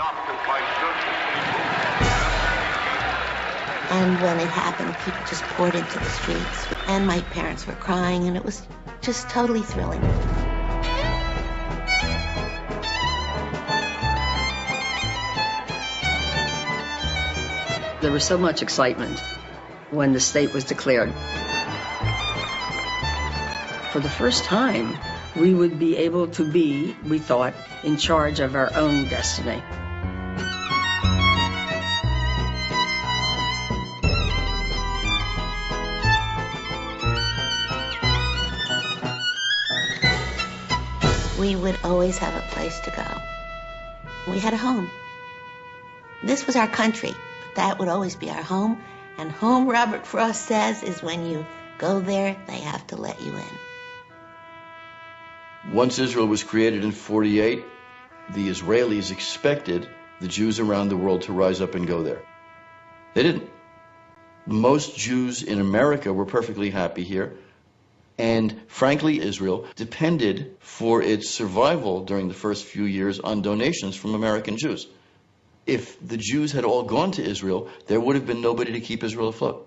And when it happened, people just poured into the streets. And my parents were crying, and it was just totally thrilling. There was so much excitement when the state was declared. For the first time, we would be able to be, we thought, in charge of our own destiny. We would always have a place to go. We had a home. This was our country, but that would always be our home. And home, Robert Frost says, is when you go there, they have to let you in. Once Israel was created in 1948, the Israelis expected the Jews around the world to rise up and go there. They didn't. Most Jews in America were perfectly happy here. And frankly, Israel depended for its survival during the first few years on donations from American Jews. If the Jews had all gone to Israel, there would have been nobody to keep Israel afloat.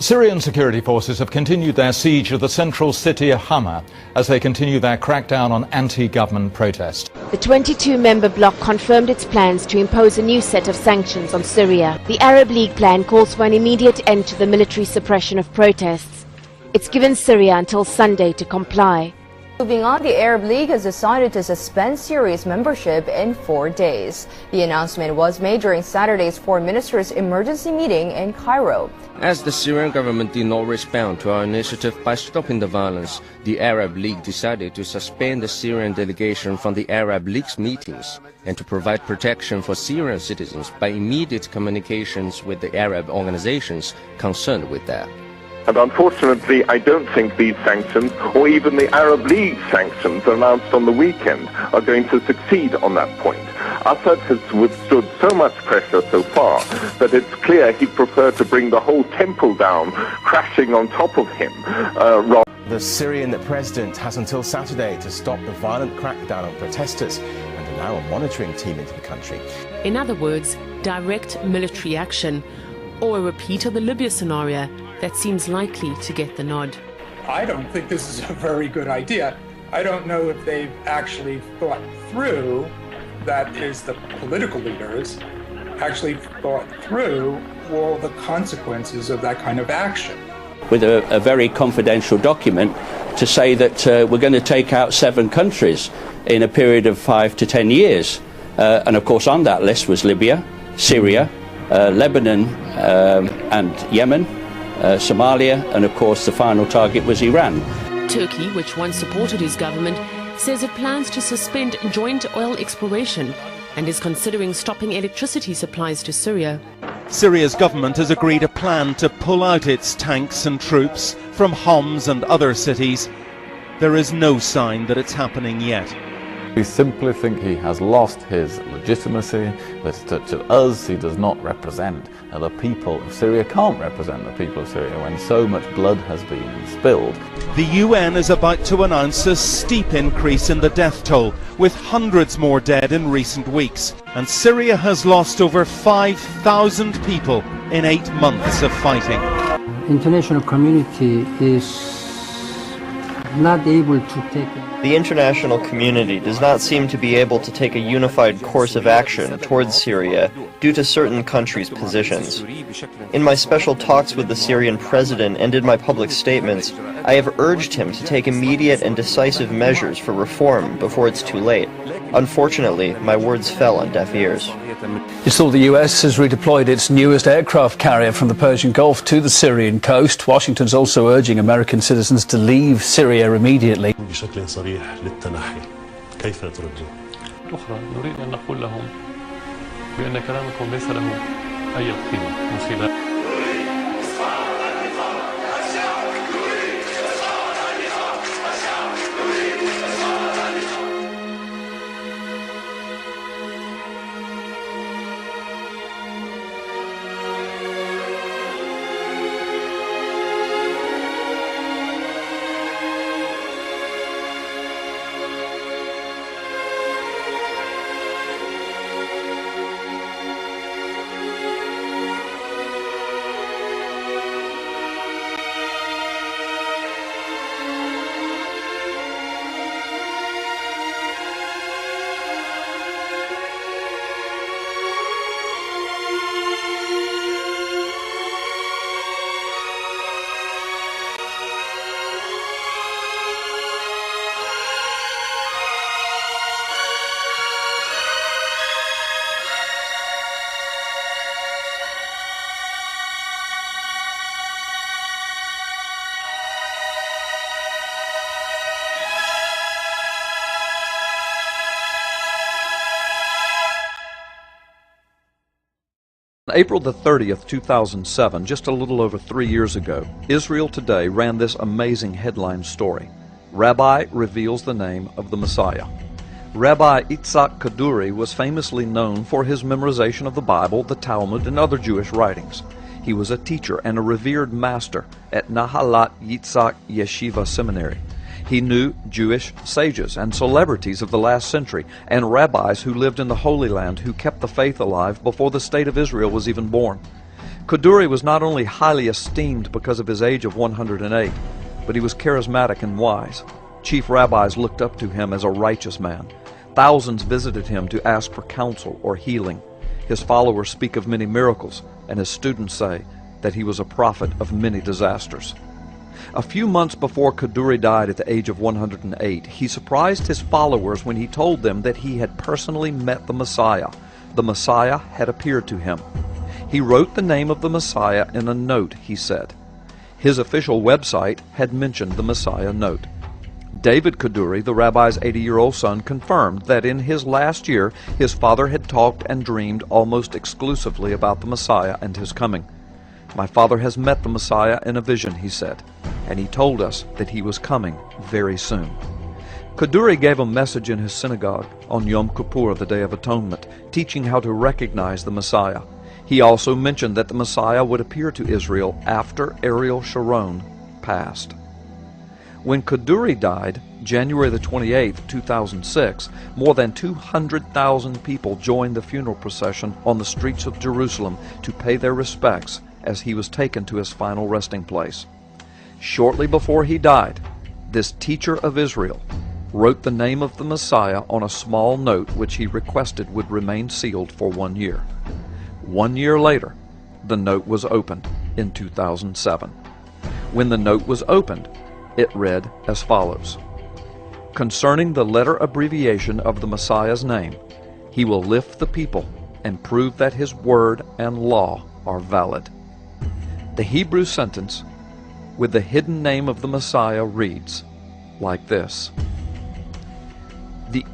Syrian security forces have continued their siege of the central city of Hama as they continue their crackdown on anti-government protest. The 22-member bloc confirmed its plans to impose a new set of sanctions on Syria. The Arab League plan calls for an immediate end to the military suppression of protests. It's given Syria until Sunday to comply. Moving on, the Arab League has decided to suspend Syria's membership in 4 days. The announcement was made during Saturday's foreign ministers' emergency meeting in Cairo. As the Syrian government did not respond to our initiative by stopping the violence, the Arab League decided to suspend the Syrian delegation from the Arab League's meetings and to provide protection for Syrian citizens by immediate communications with the Arab organizations concerned with that. And unfortunately, I don't think these sanctions, or even the Arab League sanctions announced on the weekend, are going to succeed on that point. Assad has withstood so much pressure so far that it's clear he'd prefer to bring the whole temple down, crashing on top of him. The Syrian president has until Saturday to stop the violent crackdown on protesters and allow a monitoring team into the country. In other words, direct military action, or a repeat of the Libya scenario that seems likely to get the nod. I don't think this is a very good idea. I don't know if they've actually thought through, that is the political leaders, actually thought through all the consequences of that kind of action. With a very confidential document to say that we're going to take out 7 countries in a period of 5 to 10 years. And of course on that list was Libya, Syria, Lebanon and Yemen, Somalia, and of course the final target was Iran. Turkey, which once supported his government, says it plans to suspend joint oil exploration and is considering stopping electricity supplies to Syria. Syria's government has agreed a plan to pull out its tanks and troops from Homs and other cities. There is no sign that it's happening yet. We simply think he has lost his legitimacy, that to us he does not represent the people of Syria can't represent the people of Syria when so much blood has been spilled. The UN is about to announce a steep increase in the death toll, with hundreds more dead in recent weeks. And Syria has lost over 5,000 people in 8 months of fighting. International community is not able to take it. The international community does not seem to be able to take a unified course of action towards Syria due to certain countries' positions. In my special talks with the Syrian president and in my public statements, I have urged him to take immediate and decisive measures for reform before it's too late. Unfortunately, my words fell on deaf ears. It's all the US has redeployed its newest aircraft carrier from the Persian Gulf to the Syrian coast. Washington's also urging American citizens to leave Syria immediately. بشكل صريح للتنحي. كيف ترجو؟ أخرى نريد أن نقول لهم بأن كلامكم ليس له أي قيمة من خلال April the 30th, 2007, just a little over 3 years ago, Israel Today ran this amazing headline story. Rabbi reveals the name of the Messiah. Rabbi Itzhak Kaduri was famously known for his memorization of the Bible, the Talmud, and other Jewish writings. He was a teacher and a revered master at Nahalat Yitzhak Yeshiva Seminary. He knew Jewish sages and celebrities of the last century and rabbis who lived in the Holy Land who kept the faith alive before the state of Israel was even born. Kaduri was not only highly esteemed because of his age of 108, but he was charismatic and wise. Chief rabbis looked up to him as a righteous man. Thousands visited him to ask for counsel or healing. His followers speak of many miracles, and his students say that he was a prophet of many disasters. A few months before Kaduri died at the age of 108, he surprised his followers when he told them that he had personally met the Messiah. The Messiah had appeared to him. He wrote the name of the Messiah in a note, he said. His official website had mentioned the Messiah note. David Kaduri, the rabbi's 80-year-old son, confirmed that in his last year his father had talked and dreamed almost exclusively about the Messiah and his coming. My father has met the Messiah in a vision, he said, and he told us that he was coming very soon. Kaduri gave a message in his synagogue on Yom Kippur, the Day of Atonement, teaching how to recognize the Messiah. He also mentioned that the Messiah would appear to Israel after Ariel Sharon passed. When Kaduri died, January the 28th, 2006, more than 200,000 people joined the funeral procession on the streets of Jerusalem to pay their respects as he was taken to his final resting place. Shortly before he died, this teacher of Israel wrote the name of the Messiah on a small note which he requested would remain sealed for 1 year. 1 year later, the note was opened in 2007. When the note was opened, it read as follows: "Concerning the letter abbreviation of the Messiah's name, he will lift the people and prove that his word and law are valid." The Hebrew sentence with the hidden name of the Messiah reads like this: "The